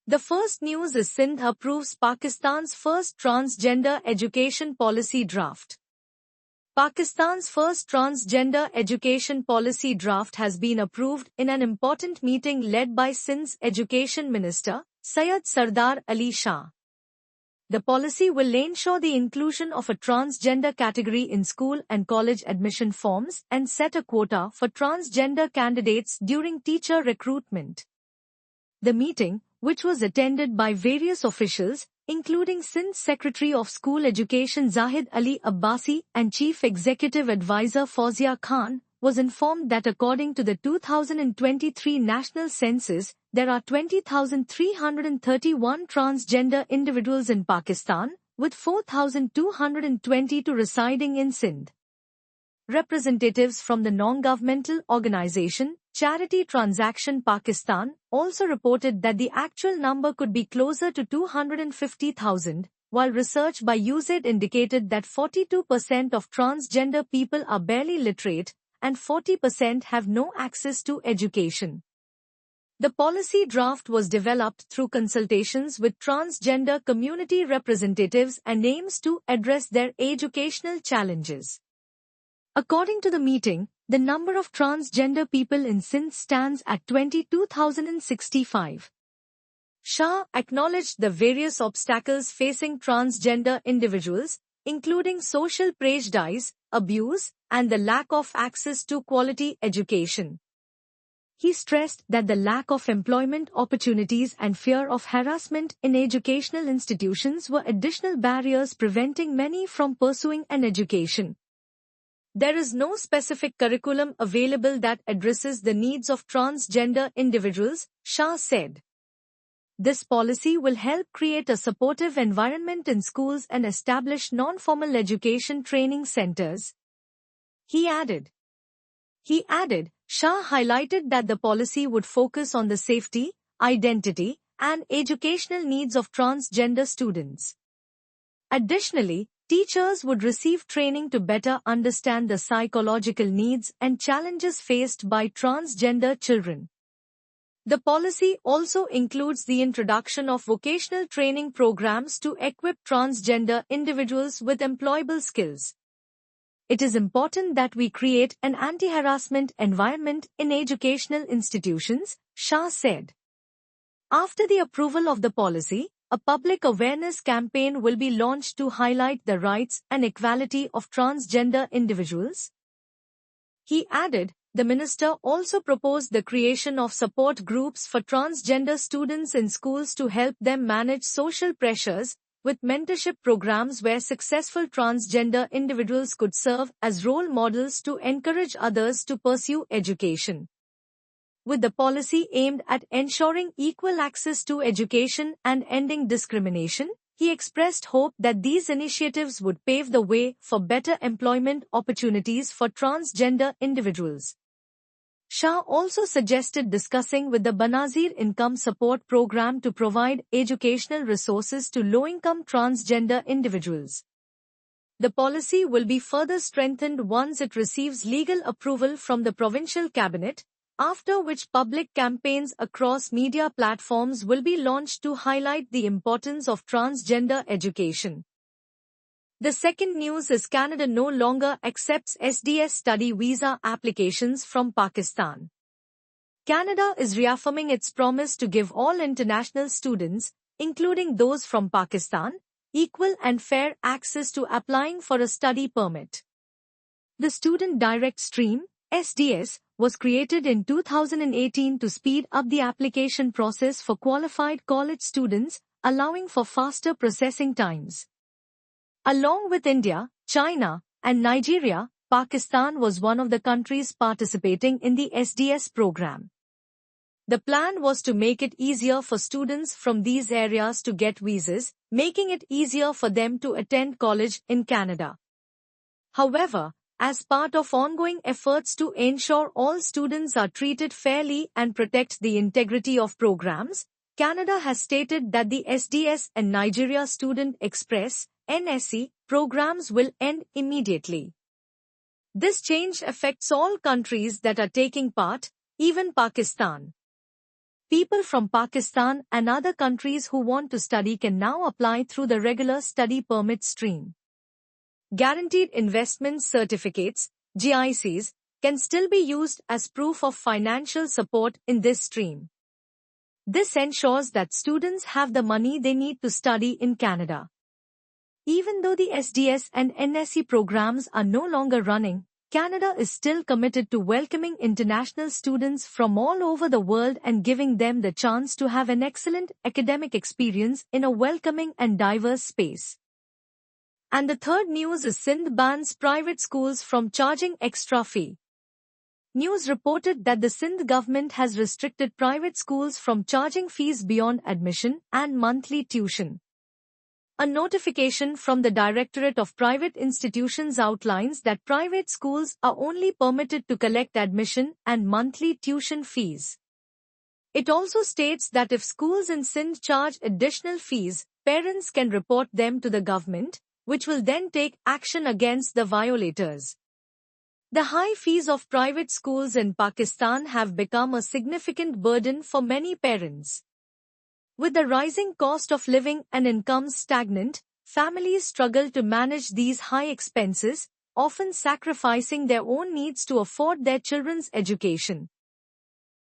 The first news is Sindh approves Pakistan's first transgender education policy draft. Pakistan's first transgender education policy draft has been approved in an important meeting led by Sindh's Education Minister, Syed Sardar Ali Shah. The policy will ensure the inclusion of a transgender category in school and college admission forms and set a quota for transgender candidates during teacher recruitment. The meeting, which was attended by various officials, including Sindh Secretary of School Education Zahid Ali Abbasi and Chief Executive Advisor Fauzia Khan, was informed that according to the 2023 National Census, there are 20,331 transgender individuals in Pakistan, with 4,222 residing in Sindh. Representatives from the non-governmental organization, Charity Transaction Pakistan, also reported that the actual number could be closer to 250,000, while research by USAID indicated that 42% of transgender people are barely literate, and 40% have no access to education. The policy draft was developed through consultations with transgender community representatives and aims to address their educational challenges. According to the meeting, the number of transgender people in Sindh stands at 22,065. Shah acknowledged the various obstacles facing transgender individuals, including social prejudice, abuse, and the lack of access to quality education. He stressed that the lack of employment opportunities and fear of harassment in educational institutions were additional barriers preventing many from pursuing an education. There is no specific curriculum available that addresses the needs of transgender individuals, Shah said. This policy will help create a supportive environment in schools and establish non-formal education training centers. He added, Shah highlighted that the policy would focus on the safety, identity, and educational needs of transgender students. Additionally, teachers would receive training to better understand the psychological needs and challenges faced by transgender children. The policy also includes the introduction of vocational training programs to equip transgender individuals with employable skills. It is important that we create an anti-harassment environment in educational institutions, Shah said. After the approval of the policy, a public awareness campaign will be launched to highlight the rights and equality of transgender individuals. He added, the minister also proposed the creation of support groups for transgender students in schools to help them manage social pressures, with mentorship programs where successful transgender individuals could serve as role models to encourage others to pursue education. With the policy aimed at ensuring equal access to education and ending discrimination, he expressed hope that these initiatives would pave the way for better employment opportunities for transgender individuals. Shah also suggested discussing with the Banazir Income Support Program to provide educational resources to low-income transgender individuals. The policy will be further strengthened once it receives legal approval from the provincial cabinet, after which public campaigns across media platforms will be launched to highlight the importance of transgender education. The second news is Canada no longer accepts SDS study visa applications from Pakistan. Canada is reaffirming its promise to give all international students, including those from Pakistan, equal and fair access to applying for a study permit. The Student Direct Stream, SDS, was created in 2018 to speed up the application process for qualified college students, allowing for faster processing times. Along with India, China, and Nigeria, Pakistan was one of the countries participating in the SDS program. The plan was to make it easier for students from these areas to get visas, making it easier for them to attend college in Canada. However, as part of ongoing efforts to ensure all students are treated fairly and protect the integrity of programs, Canada has stated that the SDS and Nigeria Student Express (NSE) programs will end immediately. This change affects all countries that are taking part, even Pakistan. People from Pakistan and other countries who want to study can now apply through the regular study permit stream. Guaranteed Investment Certificates, GICs, can still be used as proof of financial support in this stream. This ensures that students have the money they need to study in Canada. Even though the SDS and NSC programs are no longer running, Canada is still committed to welcoming international students from all over the world and giving them the chance to have an excellent academic experience in a welcoming and diverse space. And the third news is Sindh bans private schools from charging extra fee. News reported that the Sindh government has restricted private schools from charging fees beyond admission and monthly tuition. A notification from the Directorate of Private Institutions outlines that private schools are only permitted to collect admission and monthly tuition fees. It also states that if schools in Sindh charge additional fees, parents can report them to the government, which will then take action against the violators. The high fees of private schools in Pakistan have become a significant burden for many parents. With the rising cost of living and incomes stagnant, families struggle to manage these high expenses, often sacrificing their own needs to afford their children's education.